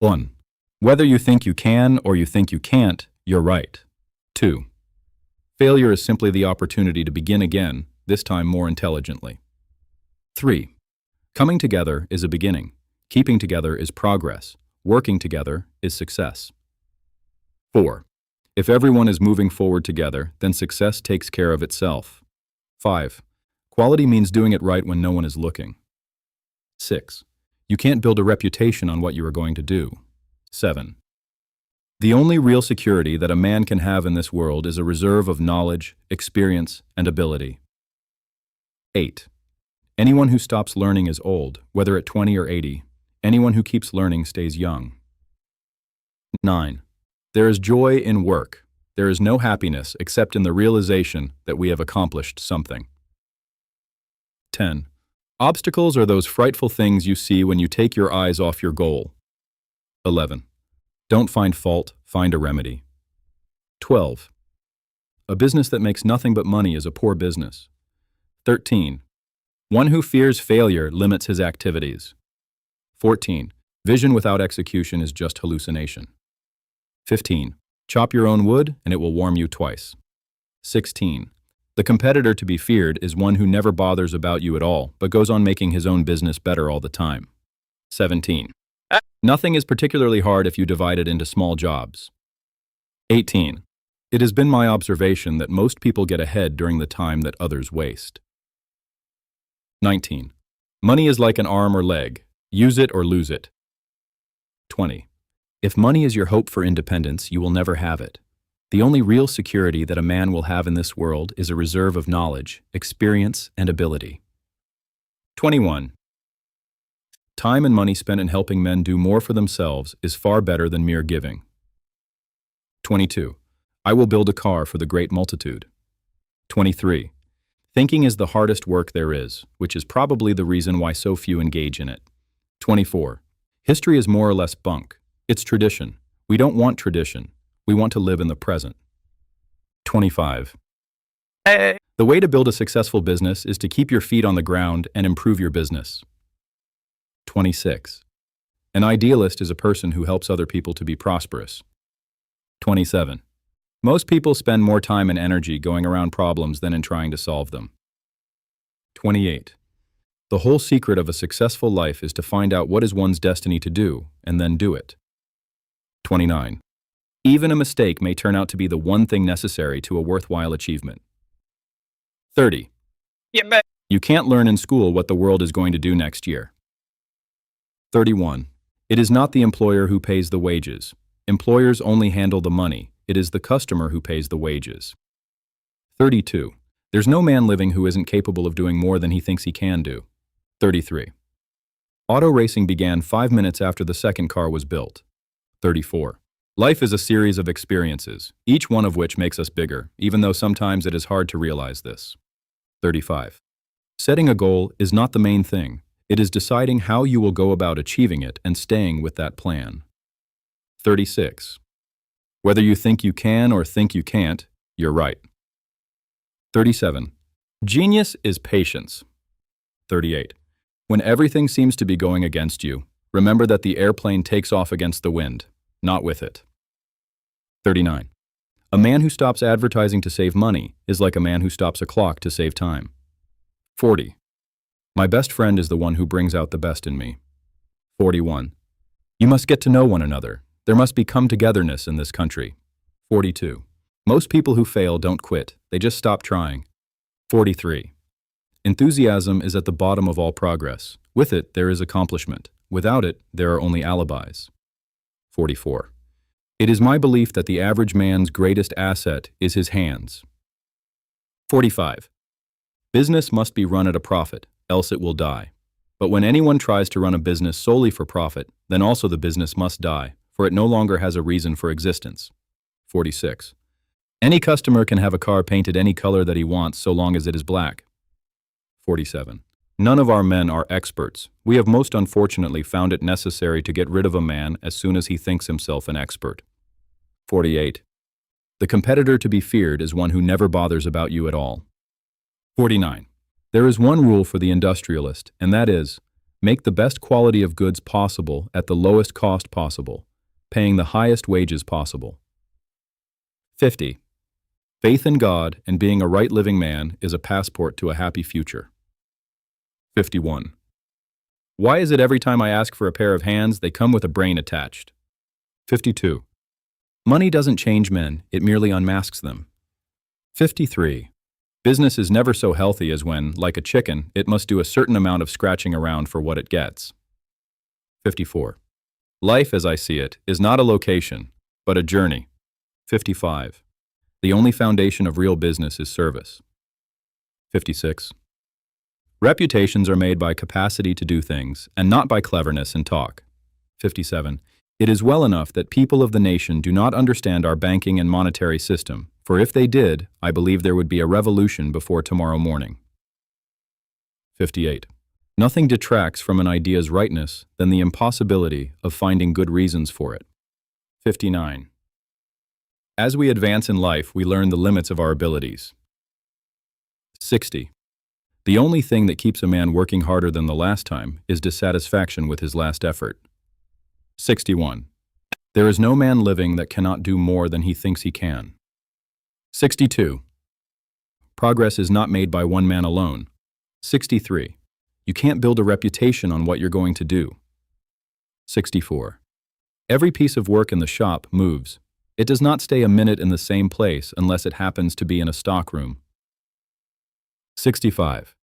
1. Whether you think you can or you think you can't, you're right. 2. Failure is simply the opportunity to begin again, this time more intelligently. 3. Coming together is a beginning. Keeping together is progress. Working together is success. 4. If everyone is moving forward together, then success takes care of itself. 5. Quality means doing it right when no one is looking. 6. You can't build a reputation on what you are going to do. 7. The only real security that a man can have in this world is a reserve of knowledge, experience, and ability. 8. Anyone who stops learning is old, whether at 20 or 80. Anyone who keeps learning stays young. 9. There is joy in work. There is no happiness except in the realization that we have accomplished something. 10. Obstacles are those frightful things you see when you take your eyes off your goal. 11. Don't find fault, find a remedy. 12. A business that makes nothing but money is a poor business. 13. One who fears failure limits his activities. 14. Vision without execution is just hallucination. 15. Chop your own wood and it will warm you twice. 16. The competitor to be feared is one who never bothers about you at all, but goes on making his own business better all the time. 17. Nothing is particularly hard if you divide it into small jobs. 18. It has been my observation that most people get ahead during the time that others waste. 19. Money is like an arm or leg. Use it or lose it. 20. If money is your hope for independence, you will never have it. The only real security that a man will have in this world is a reserve of knowledge, experience, and ability. 21. Time and money spent in helping men do more for themselves is far better than mere giving. 22. I will build a car for the great multitude. 23. Thinking is the hardest work there is, which is probably the reason why so few engage in it. 24. History is more or less bunk. It's tradition. We don't want tradition. We want to live in the present. 25. The way to build a successful business is to keep your feet on the ground and improve your business. 26. An idealist is a person who helps other people to be prosperous. 27. Most people spend more time and energy going around problems than in trying to solve them. 28. The whole secret of a successful life is to find out what is one's destiny to do, and then do it. 29. Even a mistake may turn out to be the one thing necessary to a worthwhile achievement. 30. You can't learn in school what the world is going to do next year. 31. It is not the employer who pays the wages. Employers only handle the money. It is the customer who pays the wages. 32. There's no man living who isn't capable of doing more than he thinks he can do. 33. Auto racing began 5 minutes after the second car was built. 34. Life is a series of experiences, each one of which makes us bigger, even though sometimes it is hard to realize this. 35. Setting a goal is not the main thing. It is deciding how you will go about achieving it and staying with that plan. 36. Whether you think you can or think you can't, you're right. 37. Genius is patience. 38. When everything seems to be going against you, remember that the airplane takes off against the wind, not with it. 39. A man who stops advertising to save money is like a man who stops a clock to save time. 40. My best friend is the one who brings out the best in me. 41. You must get to know one another. There must be come-togetherness in this country. 42. Most people who fail don't quit. They just stop trying. 43. Enthusiasm is at the bottom of all progress. With it, there is accomplishment. Without it, there are only alibis. 44. It is my belief that the average man's greatest asset is his hands. 45. Business must be run at a profit, else it will die. But when anyone tries to run a business solely for profit, then also the business must die, for it no longer has a reason for existence. 46. Any customer can have a car painted any color that he wants so long as it is black. 47. None of our men are experts. We have most unfortunately found it necessary to get rid of a man as soon as he thinks himself an expert. 48. The competitor to be feared is one who never bothers about you at all. 49. There is one rule for the industrialist, and that is, Make the best quality of goods possible at the lowest cost possible, paying the highest wages possible. 50. Faith in God and being a right living man is a passport to a happy future. 51. Why is it every time I ask for a pair of hands, they come with a brain attached? 52. Money doesn't change men, it merely unmasks them. 53. Business is never so healthy as when, like a chicken, it must do a certain amount of scratching around for what it gets. 54. Life, as I see it, is not a location, but a journey. 55. The only foundation of real business is service. 56. Reputations are made by capacity to do things, and not by cleverness and talk. 57. It is well enough that people of the nation do not understand our banking and monetary system, for if they did, I believe there would be a revolution before tomorrow morning. 58. Nothing detracts from an idea's rightness than the impossibility of finding good reasons for it. 59. As we advance in life, we learn the limits of our abilities. 60. The only thing that keeps a man working harder than the last time is dissatisfaction with his last effort. 61. There is no man living that cannot do more than he thinks he can. 62. Progress is not made by one man alone. 63. You can't build a reputation on what you're going to do. 64. Every piece of work in the shop moves. It does not stay a minute in the same place unless it happens to be in a stockroom. 65.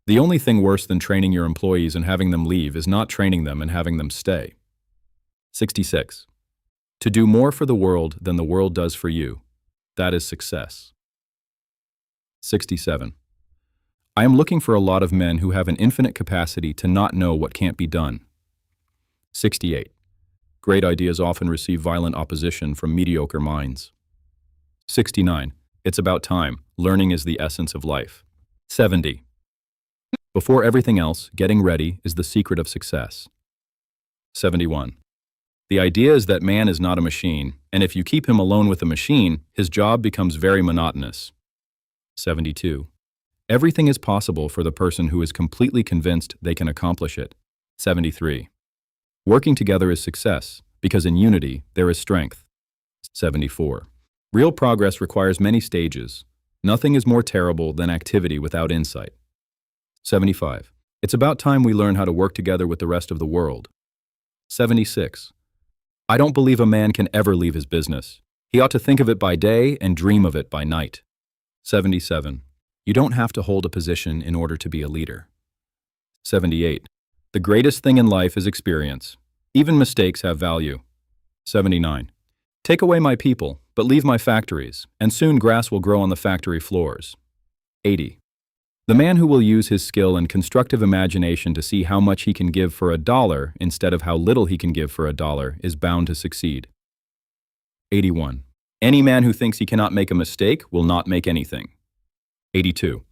The only thing worse than training your employees and having them leave is not training them and having them stay. 66. To do more for the world than the world does for you, that is success. 67. I am looking for a lot of men who have an infinite capacity to not know what can't be done. 68. Great ideas often receive violent opposition from mediocre minds. 69. It's about time. Learning is the essence of life. 70. Before everything else, getting ready is the secret of success. 71. The idea is that man is not a machine, and if you keep him alone with a machine, his job becomes very monotonous. 72. Everything is possible for the person who is completely convinced they can accomplish it. 73. Working together is success, because in unity there is strength. 74. Real progress requires many stages. Nothing is more terrible than activity without insight. 75. It's about time we learn how to work together with the rest of the world. 76. I don't believe a man can ever leave his business. He ought to think of it by day and dream of it by night. 77. You don't have to hold a position in order to be a leader. 78. The greatest thing in life is experience. Even mistakes have value. 79. Take away my people, but leave my factories, and soon grass will grow on the factory floors. 80. The man who will use his skill and constructive imagination to see how much he can give for $1 instead of how little he can give for $1 is bound to succeed. 81. Any man who thinks he cannot make a mistake will not make anything. 82.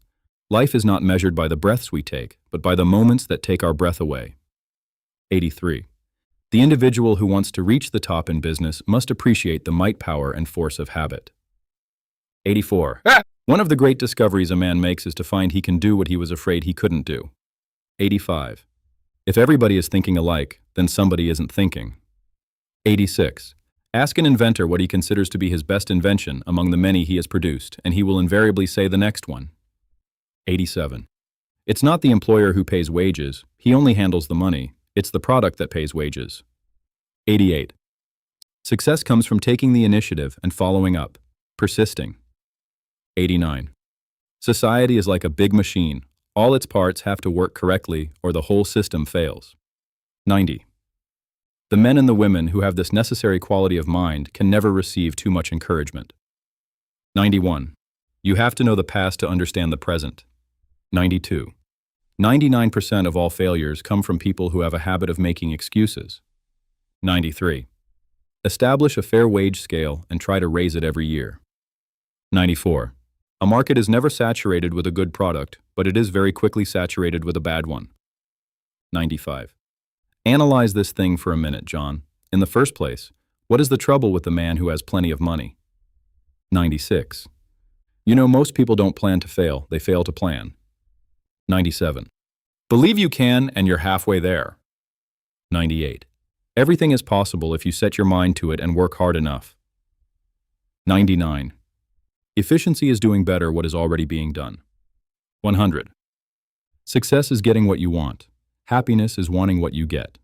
Life is not measured by the breaths we take, but by the moments that take our breath away. 83. The individual who wants to reach the top in business must appreciate the might, power, and force of habit. 84. One of the great discoveries a man makes is to find he can do what he was afraid he couldn't do. 85. If everybody is thinking alike, then somebody isn't thinking. 86. Ask an inventor what he considers to be his best invention among the many he has produced, and he will invariably say the next one. 87. It's not the employer who pays wages, he only handles the money. It's the product that pays wages. 88. Success comes from taking the initiative and following up, persisting. 89. Society is like a big machine. All its parts have to work correctly or the whole system fails. 90. The men and the women who have this necessary quality of mind can never receive too much encouragement. 91. You have to know the past to understand the present. 92. 99% of all failures come from people who have a habit of making excuses. 93. Establish a fair wage scale and try to raise it every year. 94. A market is never saturated with a good product, but it is very quickly saturated with a bad one. 95. Analyze this thing for a minute, John. In the first place, what is the trouble with the man who has plenty of money? 96. You know, most people don't plan to fail, they fail to plan. 97. Believe you can, and you're halfway there. 98. Everything is possible if you set your mind to it and work hard enough. 99. Efficiency is doing better what is already being done. 100. Success is getting what you want. Happiness is wanting what you get.